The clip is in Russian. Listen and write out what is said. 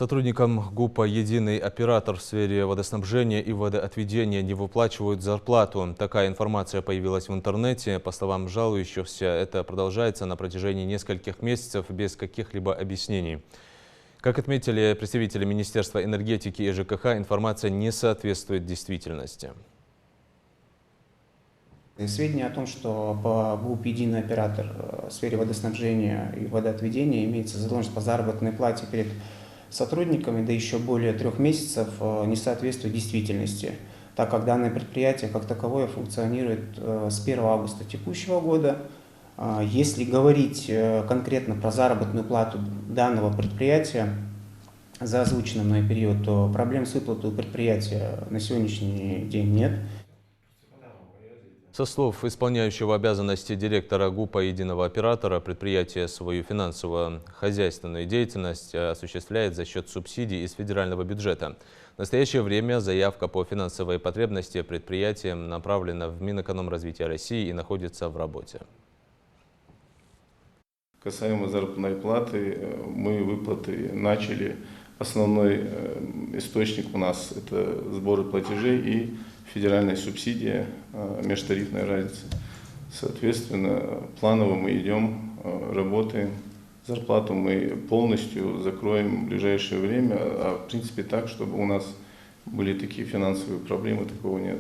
Сотрудникам ГУПа «Единый оператор» в сфере водоснабжения и водоотведения не выплачивают зарплату. Такая информация появилась в интернете. По словам жалующихся, это продолжается на протяжении нескольких месяцев без каких-либо объяснений. Как отметили представители Министерства энергетики и ЖКХ, информация не соответствует действительности. Сведения о том, что по ГУП «Единый оператор» в сфере водоснабжения и водоотведения имеется задолженность по заработной плате перед сотрудниками, да еще более 3 месяцев, не соответствует действительности, так как данное предприятие как таковое функционирует с 1 августа текущего года. Если говорить конкретно про заработную плату данного предприятия за озвученный мной период, то проблем с выплатой у предприятия на сегодняшний день нет. Со слов исполняющего обязанности директора ГУПа «Единого оператора», предприятие свою финансово-хозяйственную деятельность осуществляет за счет субсидий из федерального бюджета. В настоящее время заявка по финансовой потребности предприятия направлена в Минэкономразвития России и находится в работе. Касаемо заработной платы, мы выплаты начали. Основной источник у нас – это сборы платежей и федеральная субсидия, межтарифная разница. Соответственно, планово мы идем, работаем. Зарплату мы полностью закроем в ближайшее время, а в принципе так, чтобы у нас были такие финансовые проблемы, такого нет.